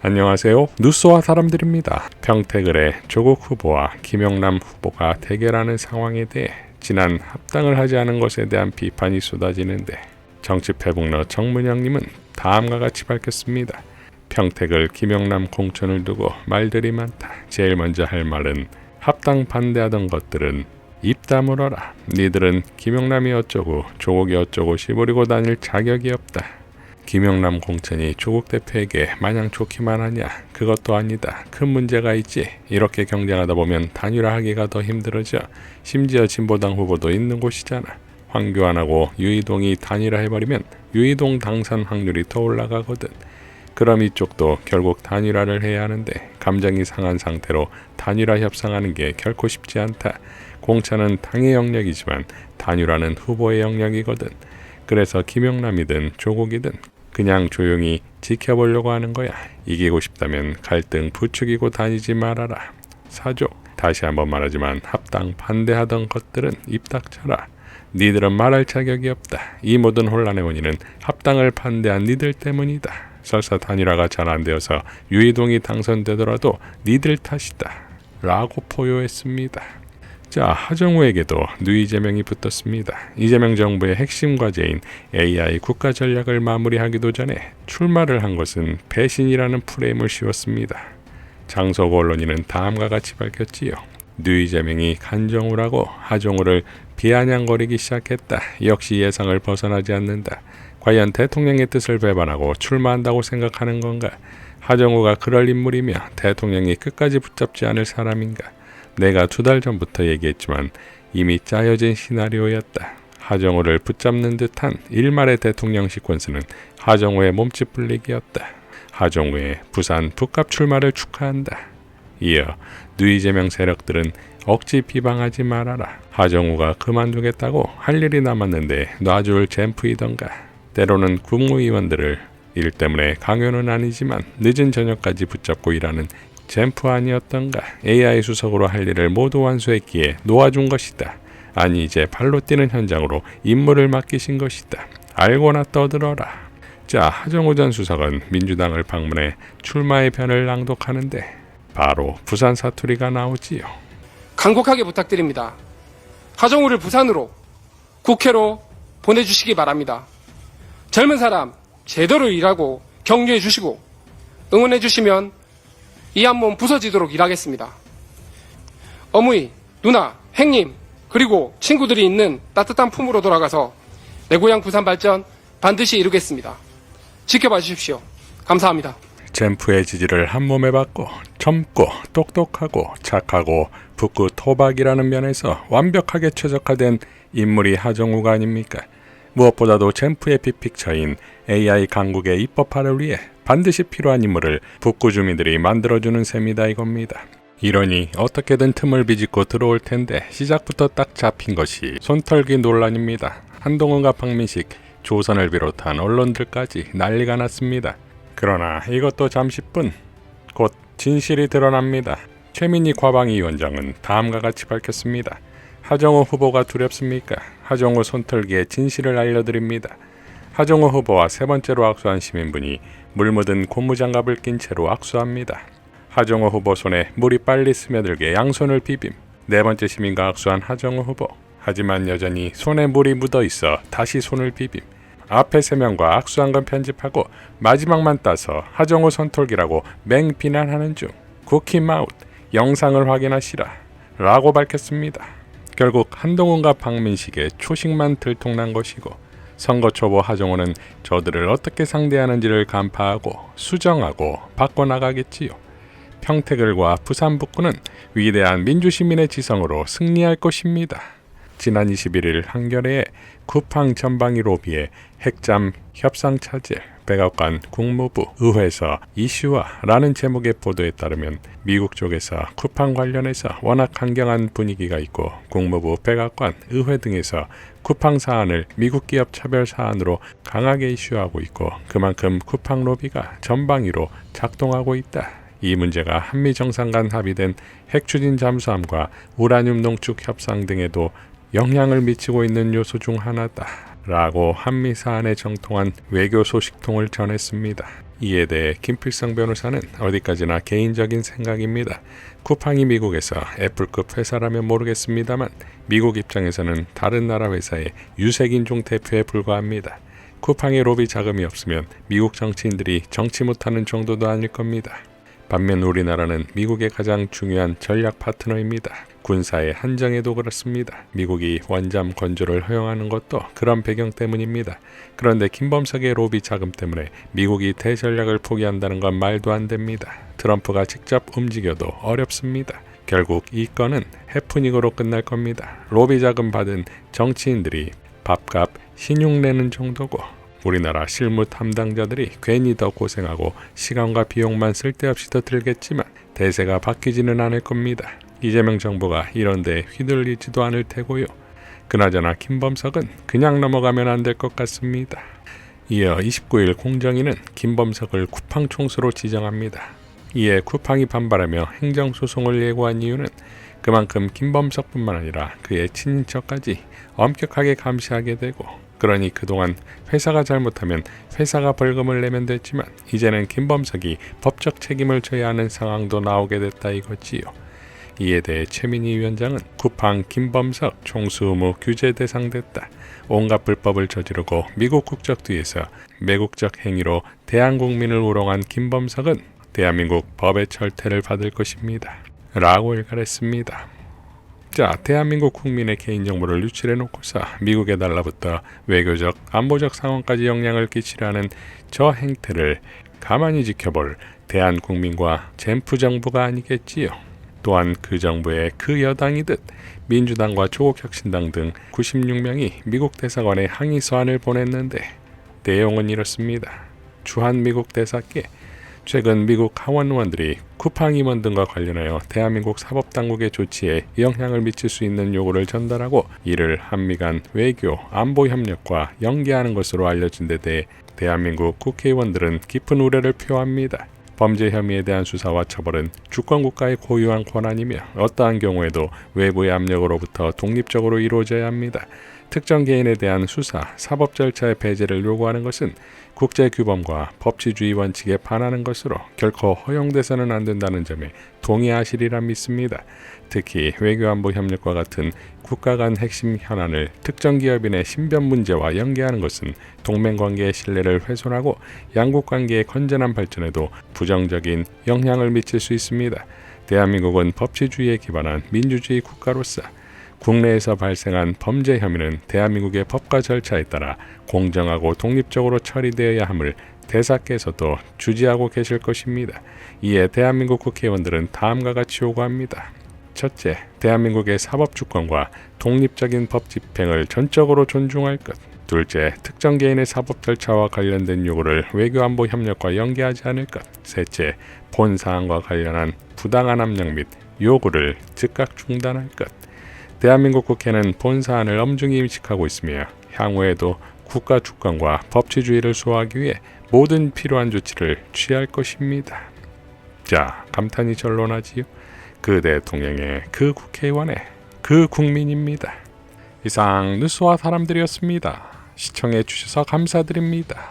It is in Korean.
안녕하세요. 뉴스와 사람들입니다. 평택을의 조국 후보와 김영남 후보가 대결하는 상황에 대해 지난 합당을 하지 않은 것에 대한 비판이 쏟아지는데 정치패북러 정문영님은 다음과 같이 밝혔습니다. 평택을 김영남 공천을 두고 말들이 많다. 제일 먼저 할 말은 합당 반대하던 것들은 입 다물어라. 니들은 김영남이 어쩌고 조국이 어쩌고 시부리고 다닐 자격이 없다. 김영남 공천이 조국 대표에게 마냥 좋기만 하냐? 그것도 아니다. 큰 문제가 있지. 이렇게 경쟁하다 보면 단일화하기가 더 힘들어져. 심지어 진보당 후보도 있는 곳이잖아. 황교안하고 유이동이 단일화해버리면 유이동 당선 확률이 더 올라가거든. 그럼 이쪽도 결국 단일화를 해야 하는데 감정이 상한 상태로 단일화 협상하는 게 결코 쉽지 않다. 공천은 당의 영역이지만 단일화는 후보의 영역이거든. 그래서 김영남이든 조국이든 그냥 조용히 지켜보려고 하는 거야. 이기고 싶다면 갈등 부추기고 다니지 말아라. 사족. 다시 한번 말하지만 합당 반대하던 것들은 입 닥쳐라. 니들은 말할 자격이 없다. 이 모든 혼란의 원인은 합당을 반대한 니들 때문이다. 설사 단일화가 잘 안 되어서 유이동이 당선되더라도 니들 탓이다. 라고 포효했습니다. 자, 하정우에게도 뉴 이재명이 붙었습니다. 이재명 정부의 핵심 과제인 AI 국가 전략을 마무리하기도 전에 출마를 한 것은 배신이라는 프레임을 씌웠습니다. 장소고 언론인은 다음과 같이 밝혔지요. 뉴 이재명이 간정우라고 하정우를 비아냥거리기 시작했다. 역시 예상을 벗어나지 않는다. 과연 대통령의 뜻을 배반하고 출마한다고 생각하는 건가? 하정우가 그럴 인물이며 대통령이 끝까지 붙잡지 않을 사람인가? 내가 2달 전부터 얘기했지만 이미 짜여진 시나리오였다. 하정우를 붙잡는 듯한 일말의 대통령 시퀀스는 하정우의 몸집 불리기였다. 하정우의 부산 북갑 출마를 축하한다. 이어 뉴 이재명 세력들은 억지 비방하지 말아라. 하정우가 그만두겠다고 할 일이 남았는데 놔줄 잼프이던가. 때로는 국무위원들을 일 때문에 강요는 아니지만 늦은 저녁까지 붙잡고 일하는 잼프 아니었던가. AI 수석으로 할 일을 모두 완수했기에 놓아준 것이다. 아니 이제 발로 뛰는 현장으로 임무를 맡기신 것이다. 알고나 떠들어라. 자, 하정우 전 수석은 민주당을 방문해 출마의 변을 낭독하는데 바로 부산 사투리가 나오지요. 간곡하게 부탁드립니다. 하정우를 부산으로 국회로 보내주시기 바랍니다. 젊은 사람 제대로 일하고 격려해 주시고 응원해 주시면 이 한 몸 부서지도록 일하겠습니다. 어머니, 누나, 형님, 그리고 친구들이 있는 따뜻한 품으로 돌아가서 내 고향 부산 발전 반드시 이루겠습니다. 지켜봐 주십시오. 감사합니다. 잼프의 지지를 한 몸에 받고 젊고 똑똑하고 착하고 북구 토박이라는 면에서 완벽하게 최적화된 인물이 하정우가 아닙니까? 무엇보다도 잼프의 빅픽처인 AI 강국의 입법화를 위해 반드시 필요한 인물을 북구 주민들이 만들어주는 셈이다 이겁니다. 이러니 어떻게든 틈을 비집고 들어올 텐데 시작부터 딱 잡힌 것이 손털기 논란입니다. 한동훈과 박민식, 조선을 비롯한 언론들까지 난리가 났습니다. 그러나 이것도 잠시뿐. 곧 진실이 드러납니다. 최민희 과방위원장은 다음과 같이 밝혔습니다. 하정우 후보가 두렵습니까? 하정우 손털기의 진실을 알려드립니다. 하정우 후보와 세 번째로 악수한 시민분이 물 묻은 고무장갑을 낀 채로 악수합니다. 하정우 후보 손에 물이 빨리 스며들게 양손을 비빔. 네 번째 시민과 악수한 하정우 후보. 하지만 여전히 손에 물이 묻어 있어 다시 손을 비빔. 앞에 3명과 악수한 건 편집하고 마지막만 따서 하정우 손털기라고 맹비난하는 중. 쿠키마웃, 영상을 확인하시라 라고 밝혔습니다. 결국 한동훈과 박민식의 초식만 들통난 것이고 선거 초보 하정우는 저들을 어떻게 상대하는지를 간파하고 수정하고 바꿔나가겠지요. 평택을과 부산 북구는 위대한 민주시민의 지성으로 승리할 것입니다. 지난 21일 한겨레에 쿠팡 전방위 로비의 핵잠 협상 차질, 백악관 국무부 의회서 이슈화라는 제목의 보도에 따르면 미국 쪽에서 쿠팡 관련해서 워낙 강경한 분위기가 있고 국무부, 백악관, 의회 등에서 쿠팡 사안을 미국 기업 차별 사안으로 강하게 이슈하고 있고 그만큼 쿠팡 로비가 전방위로 작동하고 있다. 이 문제가 한미 정상 간 합의된 핵 추진 잠수함과 우라늄 농축 협상 등에도 영향을 미치고 있는 요소 중 하나다. 라고 한미 사안에 정통한 외교 소식통을 전했습니다. 이에 대해 김필성 변호사는 어디까지나 개인적인 생각입니다. 쿠팡이 미국에서 애플급 회사라면 모르겠습니다만 미국 입장에서는 다른 나라 회사의 유색인종 대표에 불과합니다. 쿠팡의 로비 자금이 없으면 미국 정치인들이 정치 못하는 정도도 아닐 겁니다. 반면 우리나라는 미국의 가장 중요한 전략 파트너입니다. 군사의 한정에도 그렇습니다. 미국이 원잠 건조를 허용하는 것도 그런 배경 때문입니다. 그런데 김범석의 로비 자금 때문에 미국이 대전략을 포기한다는 건 말도 안 됩니다. 트럼프가 직접 움직여도 어렵습니다. 결국 이 건은 해프닝으로 끝날 겁니다. 로비 자금 받은 정치인들이 밥값 신용 내는 정도고 우리나라 실무 담당자들이 괜히 더 고생하고 시간과 비용만 쓸데없이 더 들겠지만 대세가 바뀌지는 않을 겁니다. 이재명 정부가 이런 데 휘둘리지도 않을 테고요. 그나저나 김범석은 그냥 넘어가면 안 될 것 같습니다. 이어 29일 공정위는 김범석을 쿠팡 총수로 지정합니다. 이에 쿠팡이 반발하며 행정소송을 예고한 이유는 그만큼 김범석뿐만 아니라 그의 친인척까지 엄격하게 감시하게 되고 그러니 그동안 회사가 잘못하면 회사가 벌금을 내면 됐지만 이제는 김범석이 법적 책임을 져야 하는 상황도 나오게 됐다 이거지요. 이에 대해 최민희 위원장은 쿠팡 김범석 총수 의무 규제 대상됐다. 온갖 불법을 저지르고 미국 국적 뒤에서 매국적 행위로 대한국민을 우롱한 김범석은 대한민국 법의 철퇴를 받을 것입니다. 라고 일갈했습니다. 자, 대한민국 국민의 개인정보를 유출해놓고서 미국에 달라붙어 외교적, 안보적 상황까지 영향을 끼치려는 저 행태를 가만히 지켜볼 대한국민과 젠프 정부가 아니겠지요. 또한 그 정부의 그 여당이듯 민주당과 조국혁신당 등 96명이 미국 대사관에 항의 서한을 보냈는데 내용은 이렇습니다. 주한 미국 대사께 최근 미국 하원 의원들이 쿠팡 임원 등과 관련하여 대한민국 사법당국의 조치에 영향을 미칠 수 있는 요구를 전달하고 이를 한미 간 외교, 안보 협력과 연계하는 것으로 알려진 데 대해 대한민국 국회의원들은 깊은 우려를 표합니다. 범죄 혐의에 대한 수사와 처벌은 주권국가의 고유한 권한이며 어떠한 경우에도 외부의 압력으로부터 독립적으로 이루어져야 합니다. 특정 개인에 대한 수사, 사법 절차의 배제를 요구하는 것은 국제규범과 법치주의 원칙에 반하는 것으로 결코 허용돼서는 안 된다는 점에 동의하시리라 믿습니다. 특히 외교안보 협력과 같은 국가 간 핵심 현안을 특정 기업인의 신변 문제와 연계하는 것은 동맹관계의 신뢰를 훼손하고 양국관계의 건전한 발전에도 부정적인 영향을 미칠 수 있습니다. 대한민국은 법치주의에 기반한 민주주의 국가로서 국내에서 발생한 범죄 혐의는 대한민국의 법과 절차에 따라 공정하고 독립적으로 처리되어야 함을 대사께서도 주지하고 계실 것입니다. 이에 대한민국 국회의원들은 다음과 같이 요구합니다. 첫째, 대한민국의 사법주권과 독립적인 법 집행을 전적으로 존중할 것. 둘째, 특정 개인의 사법 절차와 관련된 요구를 외교안보 협력과 연계하지 않을 것. 셋째, 본 사안과 관련한 부당한 압력 및 요구를 즉각 중단할 것. 대한민국 국회는 본 사안을 엄중히 인식하고 있으며 향후에도 국가 주권과 법치주의를 수호하기 위해 모든 필요한 조치를 취할 것입니다. 자, 감탄이 절로나지요. 그 대통령의, 그 국회의원의, 그 국민입니다. 이상 뉴스와 사람들이었습니다. 시청해 주셔서 감사드립니다.